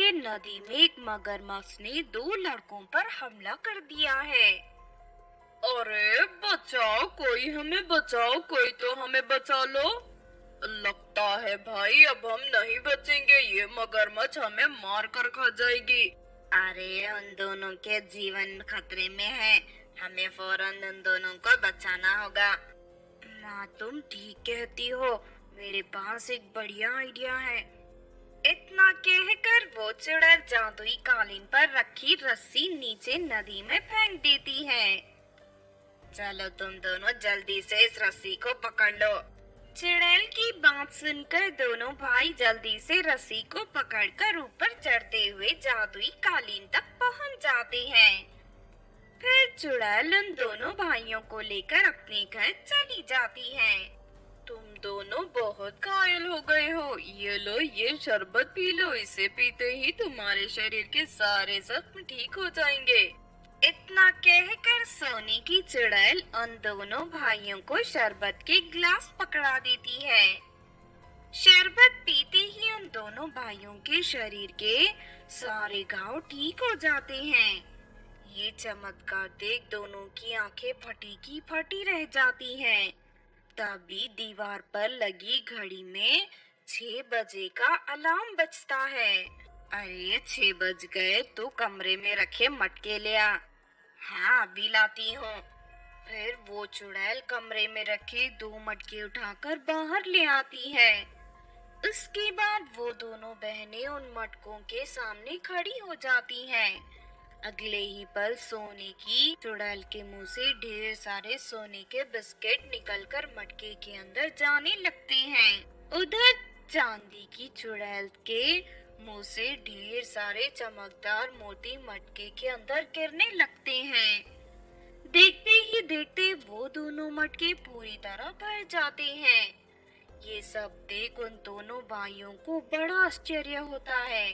कि नदी में एक मगरमच्छ ने दो लड़कों पर हमला कर दिया है। अरे बचाओ, कोई हमें बचाओ, कोई तो हमें बचा लो। लगता है भाई अब हम नहीं बचेंगे, ये मगरमच्छ हमें मार कर खा जाएगी। अरे उन दोनों के जीवन खतरे में है, हमें फौरन उन दोनों को बचाना होगा। माँ तुम ठीक कहती हो, मेरे पास एक बढ़िया आइडिया है। इतना कहकर वो चुड़ैल जादुई कालीन पर रखी रस्सी नीचे नदी में फेंक देती है। चलो तुम दोनों जल्दी से इस रस्सी को पकड़ लो। चुड़ैल की बात सुनकर दोनों भाई जल्दी से रस्सी को पकड़कर ऊपर चढ़ते हुए जादुई कालीन तक पहुंच जाते हैं। फिर चुड़ैल उन दोनों भाइयों को लेकर अपने घर चली जाती है। तुम दोनों बहुत घायल हो गए हो, ये लो ये शरबत पी लो, इसे पीते ही तुम्हारे शरीर के सारे जख्म ठीक हो जाएंगे। इतना कहकर सोने की चुड़ैल उन दोनों भाइयों को शरबत के गिलास पकड़ा देती है। शरबत पीते ही उन दोनों भाइयों के शरीर के सारे घाव ठीक हो जाते हैं। ये चमत्कार देख दोनों की आंखें फटी की फटी रह जाती हैं। तभी दीवार पर लगी घड़ी में 6 बजे का अलार्म बजता है। अरे 6 बज गए तो कमरे में रखे मटके ले आ। हाँ अभी लाती हूँ। फिर वो चुड़ैल कमरे में रखे 2 मटके उठाकर बाहर ले आती है। उसके बाद वो दोनों बहनें उन मटकों के सामने खड़ी हो जाती हैं। अगले ही पल सोने की चुड़ैल के मुंह से ढेर सारे सोने के बिस्किट निकलकर मटके के अंदर जाने लगते हैं। उधर चांदी की चुड़ैल के मुंह से ढेर सारे चमकदार मोती मटके के अंदर गिरने लगते हैं। देखते ही देखते वो दोनों मटके पूरी तरह भर जाते हैं। ये सब देख उन दोनों भाइयों को बड़ा आश्चर्य होता है।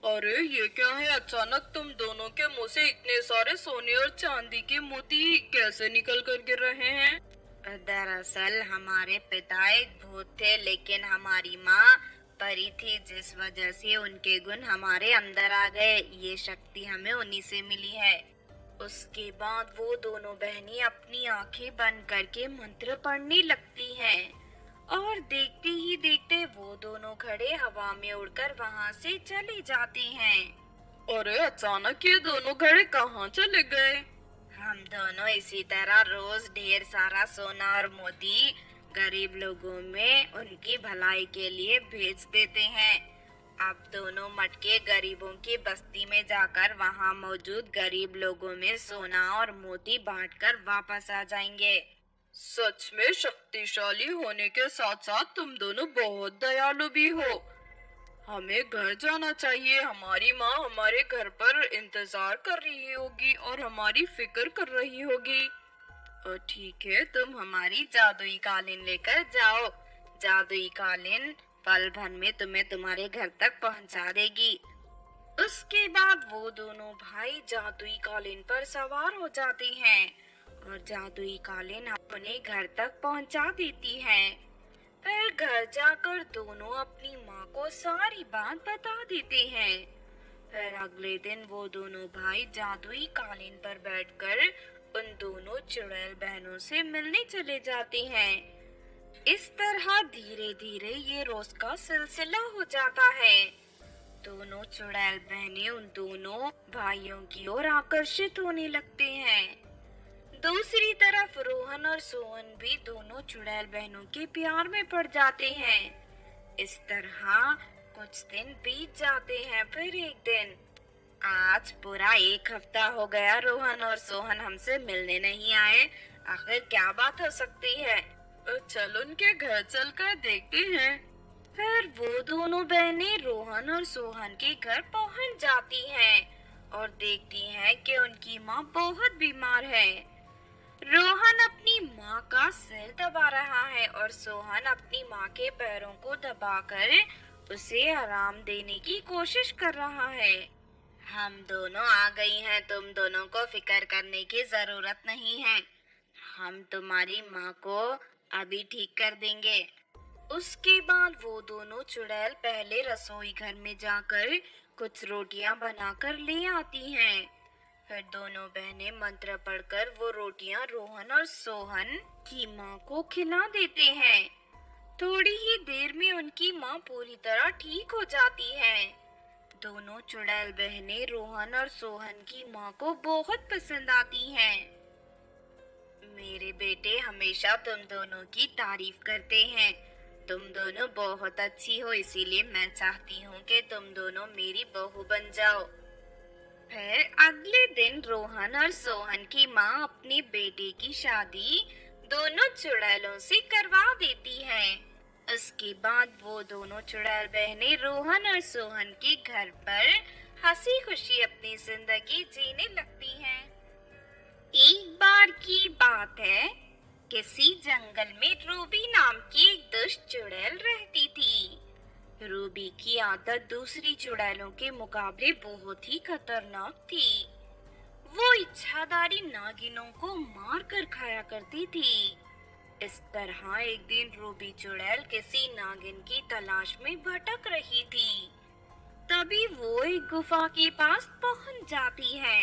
अरे ये क्या है, अचानक तुम दोनों के मुंह से इतने सारे सोने और चांदी के मोती कैसे निकल कर गिर रहे हैं? दरअसल हमारे पिता एक भूत थे, लेकिन हमारी माँ परी थी, जिस वजह से उनके गुण हमारे अंदर आ गए। ये शक्ति हमें उन्हीं से मिली है। उसके बाद वो दोनों बहनें अपनी आंखें बंद करके मंत्र पढ़ने लगती हैं और देखते ही देखते वो दोनों घड़े हवा में उड़कर वहाँ से चले जाते हैं। अरे अचानक ये दोनों घड़े कहाँ चले गए? हम दोनों इसी तरह रोज ढेर सारा सोना और मोती गरीब लोगों में उनकी भलाई के लिए भेज देते हैं। अब दोनों मटके गरीबों की बस्ती में जाकर वहाँ मौजूद गरीब लोगों में सोना और मोती बांटकर वापस आ जाएंगे। सच में शक्तिशाली होने के साथ साथ तुम दोनों बहुत दयालु भी हो। हमें घर जाना चाहिए, हमारी माँ हमारे घर पर इंतजार कर रही होगी और हमारी फिक्र कर रही होगी। और ठीक है, तुम हमारी जादुई कालीन लेकर जाओ। जादुई कालीन पल भर में तुम्हें तुम्हारे घर तक पहुंचा देगी। उसके बाद वो दोनों भाई जादुई कालीन पर सवार हो जाते हैं और जादुई कालीन अपने घर तक पहुंचा देती है। फिर घर जाकर दोनों अपनी माँ को सारी बात बता देते हैं। फिर अगले दिन वो दोनों भाई जादुई कालीन पर बैठकर उन दोनों चुड़ैल बहनों से मिलने चले जाते हैं। इस तरह धीरे धीरे ये रोज का सिलसिला हो जाता है। दोनों चुड़ैल बहनें उन दोनों भाइयों की ओर आकर्षित होने लगते हैं। दूसरी तरफ रोहन और सोहन भी दोनों चुड़ैल बहनों के प्यार में पड़ जाते हैं। इस तरह कुछ दिन बीत जाते हैं। फिर एक दिन, आज पूरा 1 हफ्ता हो गया रोहन और सोहन हमसे मिलने नहीं आए। आखिर क्या बात हो सकती है? चल उनके घर चलकर देखते हैं। फिर वो दोनों बहनें रोहन और सोहन के घर पहुंच जाती हैं और देखती हैं कि उनकी माँ बहुत बीमार है। रोहन अपनी माँ का सिर दबा रहा है और सोहन अपनी माँ के पैरों को दबाकर उसे आराम देने की कोशिश कर रहा है। हम दोनों आ गई हैं, तुम दोनों को फिक्र करने की जरूरत नहीं है। हम तुम्हारी माँ को अभी ठीक कर देंगे। उसके बाद वो दोनों चुड़ैल पहले रसोई घर में जाकर कुछ रोटियां बनाकर ले आती हैं। फिर दोनों बहनें मंत्र पढ़कर वो रोटियां रोहन और सोहन की माँ को खिला देते हैं। थोड़ी ही देर में उनकी माँ पूरी तरह ठीक हो जाती है। दोनों चुड़ैल बहनें रोहन और सोहन की माँ को बहुत पसंद आती हैं। मेरे बेटे हमेशा तुम दोनों की तारीफ करते हैं। तुम दोनों बहुत अच्छी हो, इसीलिए मैं चाहती हूँ कि तुम दोनों मेरी बहू बन जाओ। फिर अगले दिन रोहन और सोहन की माँ अपनी बेटे की शादी दोनों चुड़ैलों से करवा देती है। उसके बाद वो दोनों चुड़ैल बहनें रोहन और सोहन के घर पर हंसी खुशी अपनी जिंदगी जीने लगती हैं। एक बार की बात है, किसी जंगल में रूबी नाम की एक दुष्ट चुड़ैल रहती थी। रूबी की आदत दूसरी चुड़ैलों के मुकाबले बहुत ही खतरनाक थी। वो इच्छाधारी नागिनों को मार कर खाया करती थी। इस तरह एक दिन रूबी चुड़ैल किसी नागिन की तलाश में भटक रही थी। तभी वो एक गुफा के पास पहुंच जाती है।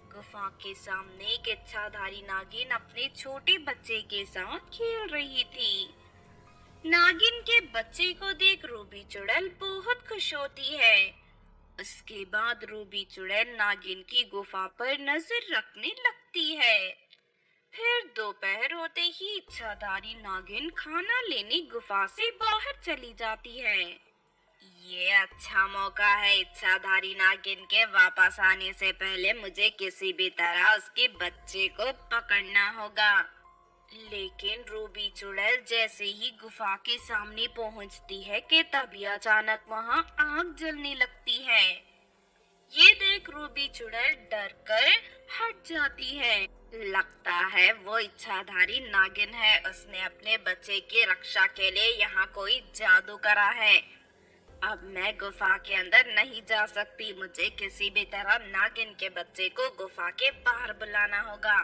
गुफा के सामने एक इच्छाधारी नागिन अपने छोटे बच्चे के साथ खेल रही थी। नागिन के बच्चे को देख रूबी चुड़ैल बहुत खुश होती है। उसके बाद रूबी चुड़ैल नागिन की गुफा पर नजर रखने लगती है। फिर दोपहर होते ही इच्छाधारी नागिन खाना लेने गुफा से बाहर चली जाती है। ये अच्छा मौका है, इच्छाधारी नागिन के वापस आने से पहले मुझे किसी भी तरह उसके बच्चे को पकड़ना होगा। लेकिन रूबी चुड़ैल जैसे ही गुफा के सामने पहुंचती है कि तभी अचानक वहां आग जलने लगती है। ये देख रूबी चुड़ैल डर कर हट जाती है। लगता है वो इच्छाधारी नागिन है, उसने अपने बच्चे की रक्षा के लिए यहाँ कोई जादू करा है। अब मैं गुफा के अंदर नहीं जा सकती, मुझे किसी भी तरह नागिन के बच्चे को गुफा के बाहर बुलाना होगा।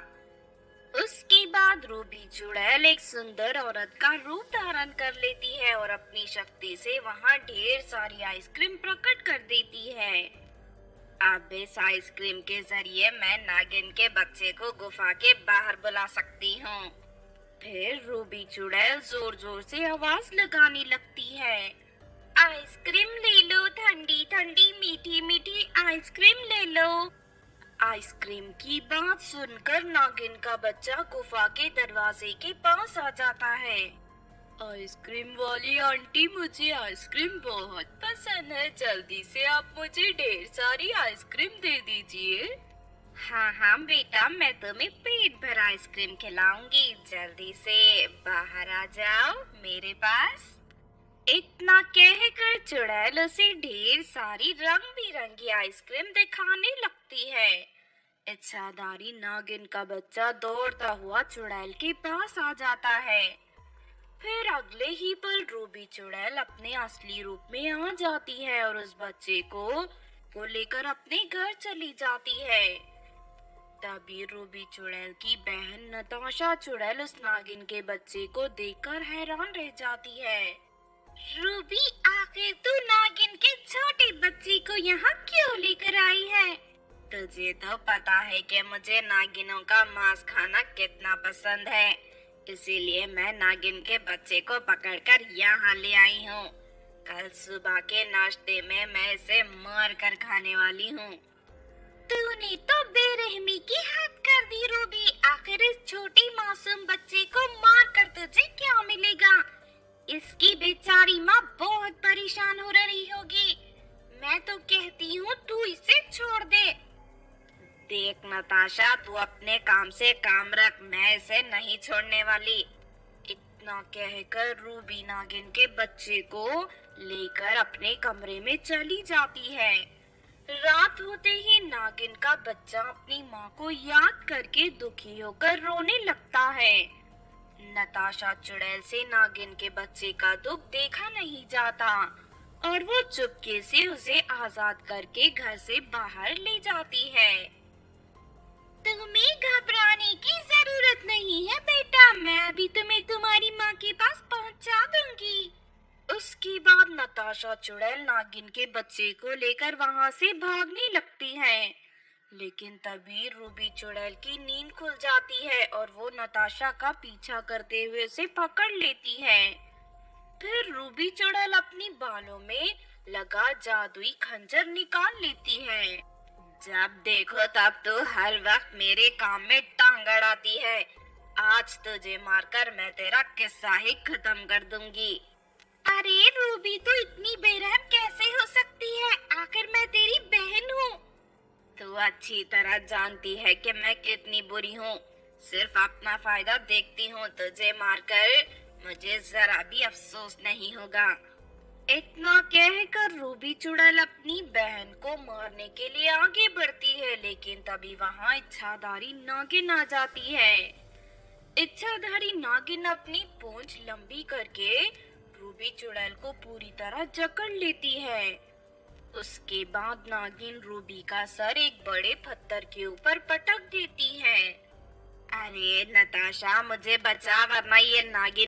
उसके बाद रूबी चुड़ैल एक सुंदर औरत का रूप धारण कर लेती है और अपनी शक्ति से वहाँ ढेर सारी आइसक्रीम प्रकट कर देती है। अब इस आइसक्रीम के जरिए मैं नागिन के बच्चे को गुफा के बाहर बुला सकती हूँ। फिर रूबी चुड़ैल जोर जोर से आवाज लगाने लगती है, आइसक्रीम ले लो, ठंडी ठंडी मीठी मीठी आइसक्रीम ले लो। आइसक्रीम की बात सुनकर नागिन का बच्चा गुफा के दरवाजे के पास आ जाता है। आइसक्रीम वाली आंटी, मुझे आइसक्रीम बहुत पसंद है, जल्दी से आप मुझे ढेर सारी आइसक्रीम दे दीजिए। हाँ हाँ बेटा, मैं तुम्हें पेट भर आइसक्रीम खिलाऊंगी, जल्दी से बाहर आ जाओ मेरे पास। इतना कहकर चुड़ैल उसे ढेर सारी रंग बिरंगी आइसक्रीम दिखाने लगती है। इच्छाधारी नागिन का बच्चा दौड़ता हुआ चुड़ैल के पास आ जाता है। फिर अगले ही पल रूबी चुड़ैल अपने असली रूप में आ जाती है और उस बच्चे को लेकर अपने घर चली जाती है। तभी रूबी चुड़ैल की बहन नताशा चुड़ैल उस नागिन के बच्चे को देखकर हैरान रह जाती है। रूबी, आखिर तू नागिन के छोटे बच्चे को यहाँ क्यों लेकर आई है? तुझे तो पता है कि मुझे नागिनों का मांस खाना कितना पसंद है, इसीलिए मैं नागिन के बच्चे को पकड़कर यहाँ ले आई हूँ। कल सुबह के नाश्ते में मैं इसे मार कर खाने वाली हूँ। तूने तो बेरहमी की हद कर दी रूबी, आखिर इस छोटे मासूम बच्चे को मार कर तुझे क्या मिलेगा? इसकी बेचारी माँ बहुत परेशान हो रही होगी। मैं तो कहती हूँ तू इसे छोड़ दे। देख नताशा, तू अपने काम से काम रख, मैं इसे नहीं छोड़ने वाली। इतना कहकर रूबी नागिन के बच्चे को लेकर अपने कमरे में चली जाती है। रात होते ही नागिन का बच्चा अपनी माँ को याद करके दुखी होकर रोने लगता है। नताशा चुड़ैल से नागिन के बच्चे का दुख देखा नहीं जाता और वो चुपके से उसे आजाद करके घर से बाहर ले जाती है। तुम्हें घबराने की जरूरत नहीं है बेटा, मैं अभी तुम्हें तुम्हारी माँ के पास पहुँचा दूंगी। उसके बाद नताशा चुड़ैल नागिन के बच्चे को लेकर वहां से भागने लगती है। लेकिन तभी रूबी चुड़ैल की नींद खुल जाती है और वो नताशा का पीछा करते हुए उसे पकड़ लेती है। फिर रूबी चुड़ैल अपनी बालों में लगा जादुई खंजर निकाल लेती है। जब देखो तब तो हर वक्त मेरे काम में टांग अड़ाती है। आज तुझे मारकर मैं तेरा किस्सा ही खत्म कर दूंगी। अरे रूबी, तो इतनी बेरहम कैसे हो सकती है? आखिर मैं तेरी बहन हूँ। तू अच्छी तरह जानती है कि मैं कितनी बुरी हूँ। सिर्फ अपना फायदा देखती हूँ। तुझे मारकर मुझे जरा भी अफसोस नहीं होगा। इतना कहकर रूबी चुड़ैल अपनी बहन को मारने के लिए आगे बढ़ती है, लेकिन तभी वहाँ इच्छाधारी नागिन आ जाती है। इच्छाधारी नागिन अपनी पूंछ लंबी करके रूबी चुड़ैल को पूरी तरह जकड़ लेती है। उसके बाद नागिन रूबी का सर एक बड़े पत्थर के ऊपर पटक देती है। अरे नताशा, मुझे बचा, वरना ये नागिन